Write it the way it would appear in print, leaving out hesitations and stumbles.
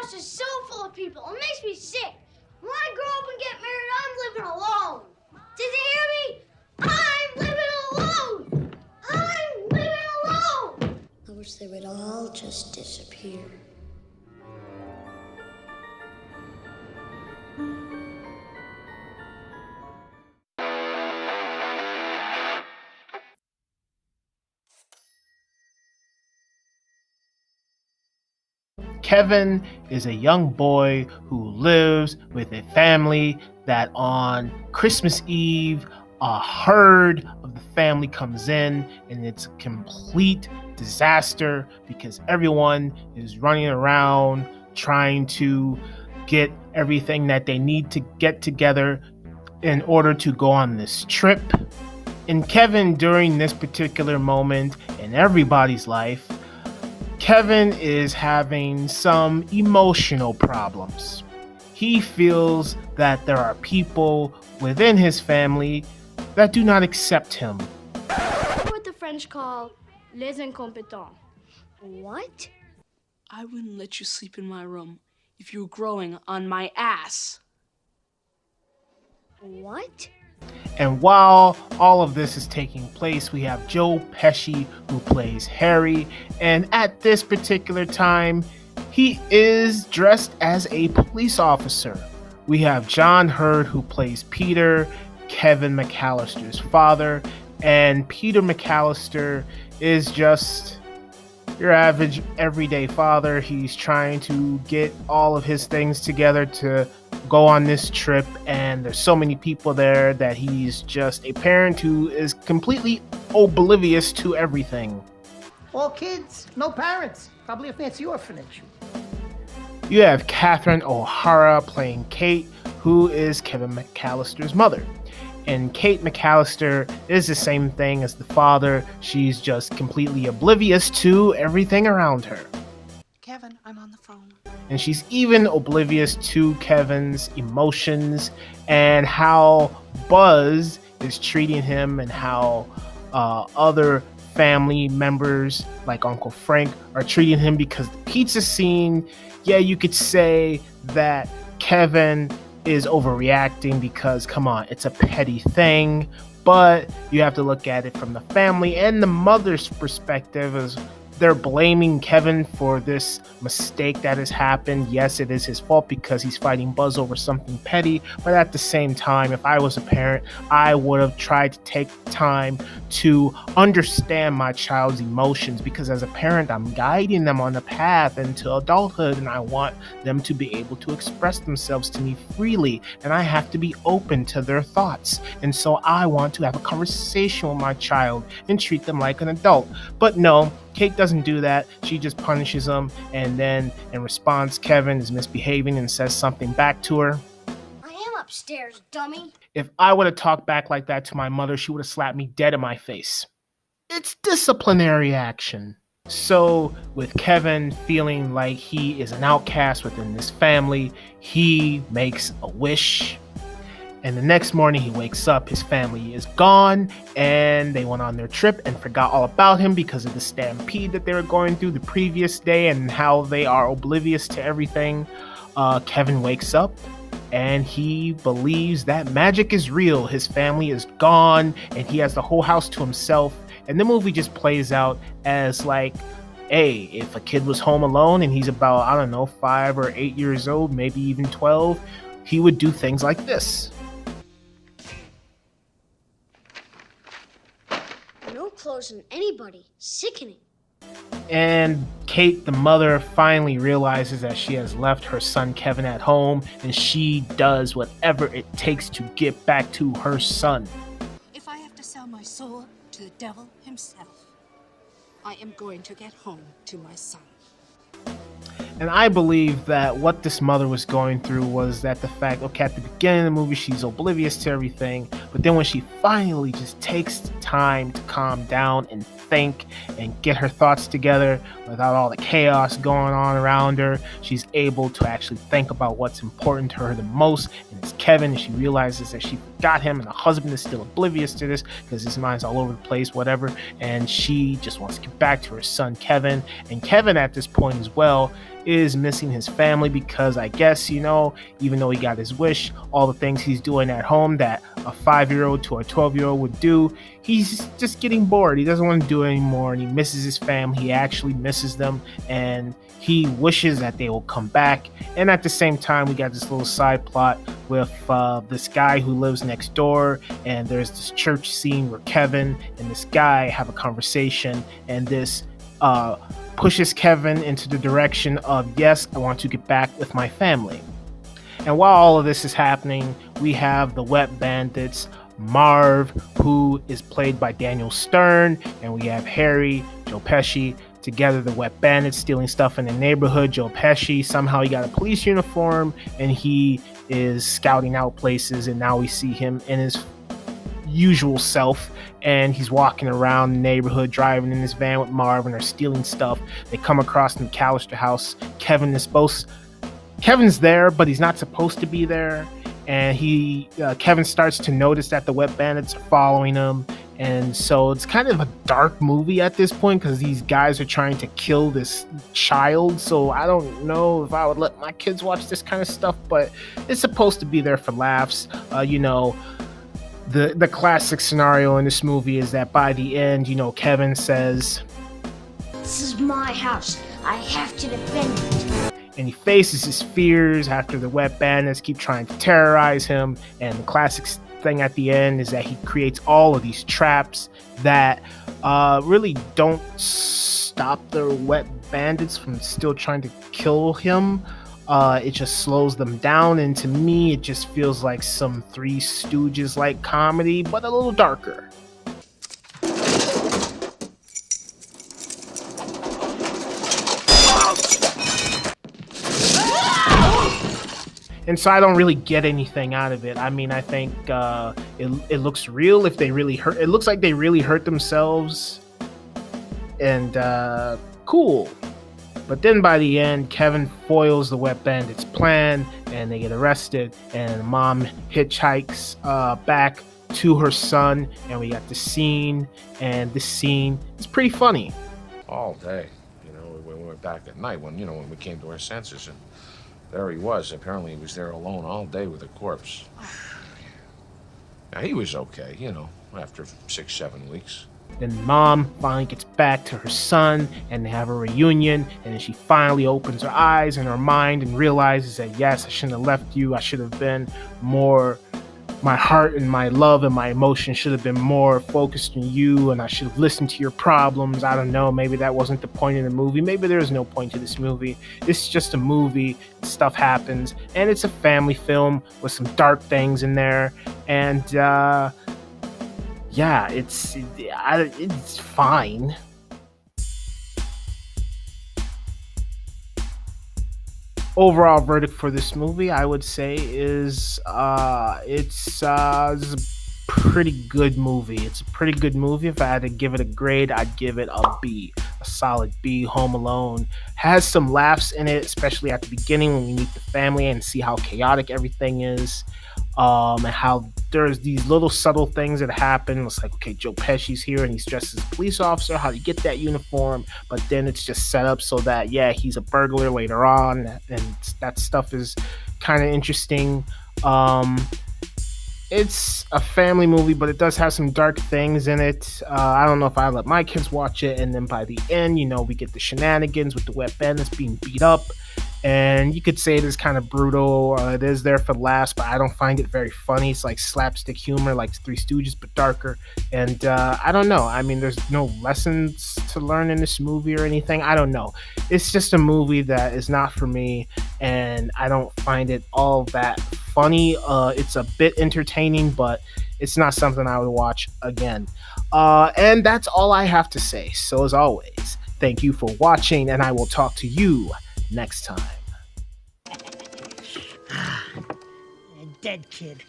house is so full of people. It makes me sick. When I grow up and get married, I'm living alone. Did you hear me? I'm living alone. I'm living alone. I wish they would all just disappear. Kevin is a young boy who lives with a family that on Christmas Eve, a herd of the family comes in and it's a complete disaster because everyone is running around trying to get everything that they need to get together in order to go on this trip. And Kevin, during this particular moment in everybody's life, Kevin is having some emotional problems. He feels that there are people within his family that do not accept him. What the French call les incompetents. What? I wouldn't let you sleep in my room if you were growing on my ass. What? And while all of this is taking place, we have Joe Pesci, who plays Harry. And at this particular time, he is dressed as a police officer. We have John Hurd, who plays Peter, Kevin McAllister's father. And Peter McAllister is just your average everyday father. He's trying to get all of his things together to go on this trip, and there's so many people there that he's just a parent who is completely oblivious to everything. All kids, no parents. Probably a fancy orphanage. You have Catherine O'Hara playing Kate, who is Kevin McAllister's mother. And Kate McAllister is the same thing as the father. She's just completely oblivious to everything around her. Kevin, I'm on the phone. And she's even oblivious to Kevin's emotions and how Buzz is treating him and how other family members like Uncle Frank are treating him, because the pizza scene, yeah, you could say that Kevin is overreacting because, come on, it's a petty thing, but you have to look at it from the family and the mother's perspective as they're blaming Kevin for this mistake that has happened. Yes, it is his fault because he's fighting Buzz over something petty, but at the same time, if I was a parent, I would have tried to take time to understand my child's emotions, because as a parent, I'm guiding them on the path into adulthood, and I want them to be able to express themselves to me freely, and I have to be open to their thoughts. And so I want to have a conversation with my child and treat them like an adult. But no, Kate doesn't do that. She just punishes him, and then in response, Kevin is misbehaving and says something back to her. I am upstairs, dummy. If I would have talked back like that to my mother, she would have slapped me dead in my face. It's disciplinary action. So with Kevin feeling like he is an outcast within this family, he makes a wish. And the next morning he wakes up, his family is gone, and they went on their trip and forgot all about him because of the stampede that they were going through the previous day and how they are oblivious to everything. Kevin wakes up and he believes that magic is real. His family is gone and he has the whole house to himself. And the movie just plays out as like, hey, if a kid was home alone and he's about, 5 or 8 years old, maybe even 12, he would do things like this. No clothes on anybody. Sickening. And Kate, the mother, finally realizes that she has left her son Kevin at home, and she does whatever it takes to get back to her son. If I have to sell my soul to the devil himself, I am going to get home to my son. And I believe that what this mother was going through was that the fact, okay, at the beginning of the movie, she's oblivious to everything, but then when she finally just takes the time to calm down and think and get her thoughts together without all the chaos going on around her, she's able to actually think about what's important to her the most, and it's Kevin, and she realizes that she forgot him, and the husband is still oblivious to this because his mind's all over the place, whatever, and she just wants to get back to her son Kevin. And Kevin at this point as well is missing his family because I guess, even though he got his wish, all the things he's doing at home that a 5-year-old to a 12-year-old would do, he's just getting bored. He doesn't want to do it anymore, and he misses his family. He actually misses them, and he wishes that they will come back. And at the same time, we got this little side plot with this guy who lives next door, and there's this church scene where Kevin and this guy have a conversation, and this pushes Kevin into the direction of, yes, I want to get back with my family. And while all of this is happening, we have the Wet Bandits, Marv, who is played by Daniel Stern, and we have Harry, Joe Pesci, together, the Wet Bandits stealing stuff in the neighborhood. Joe Pesci, somehow he got a police uniform, and he is scouting out places, and now we see him in his usual self, and he's walking around the neighborhood driving in his van with Marv, and they're stealing stuff. They come across the McAllister house. Kevin's there, but he's not supposed to be there, and Kevin starts to notice that the Wet Bandits are following him. And so it's kind of a dark movie at this point because these guys are trying to kill this child. So I don't know if I would let my kids watch this kind of stuff, but it's supposed to be there for laughs. The classic scenario in this movie is that by the end, Kevin says, "This is my house. I have to defend it." And he faces his fears after the Wet Bandits keep trying to terrorize him. And the classic thing at the end is that he creates all of these traps that really don't stop the Wet Bandits from still trying to kill him. It just slows them down, and to me it just feels like some Three Stooges like comedy, but a little darker. And so I don't really get anything out of it. I mean, I think it looks real. If they really hurt, it looks like they really hurt themselves. And cool. But then by the end, Kevin foils the Wet Bandits' plan, and they get arrested. And Mom hitchhikes back to her son, and we got the scene. And this scene is pretty funny. All day, we went back at night when we came to our senses, and there he was. Apparently he was there alone all day with a corpse. Now, he was okay, after 6-7 weeks. Then Mom finally gets back to her son, and they have a reunion, and then she finally opens her eyes and her mind and realizes that, yes, I shouldn't have left you. I should have been more, my heart and my love and my emotion should have been more focused on you, and I should have listened to your problems. I don't know, maybe that wasn't the point of the movie. Maybe there's no point to this movie. It's just a movie, stuff happens, and it's a family film with some dark things in there, and yeah, it's fine. Overall verdict for this movie, I would say, is it's a pretty good movie. It's a pretty good movie. If I had to give it a grade, I'd give it a B, a solid B. Home Alone has some laughs in it, especially at the beginning when we meet the family and see how chaotic everything is, and how there's these little subtle things that happen. It's like, okay, Joe Pesci's here and he's dressed as a police officer. How do you get that uniform? But then it's just set up so that, yeah, he's a burglar later on, and that stuff is kind of interesting. It's a family movie, but it does have some dark things in it. I don't know if I let my kids watch it. And then by the end, we get the shenanigans with the Wet Bandits being beat up. And you could say it is kind of brutal. It is there for laughs, but I don't find it very funny. It's like slapstick humor, like Three Stooges, but darker. And I don't know. I mean, there's no lessons to learn in this movie or anything. I don't know. It's just a movie that is not for me, and I don't find it all that funny. It's a bit entertaining, but it's not something I would watch again. And that's all I have to say. So as always, thank you for watching, and I will talk to you next time. A dead kid.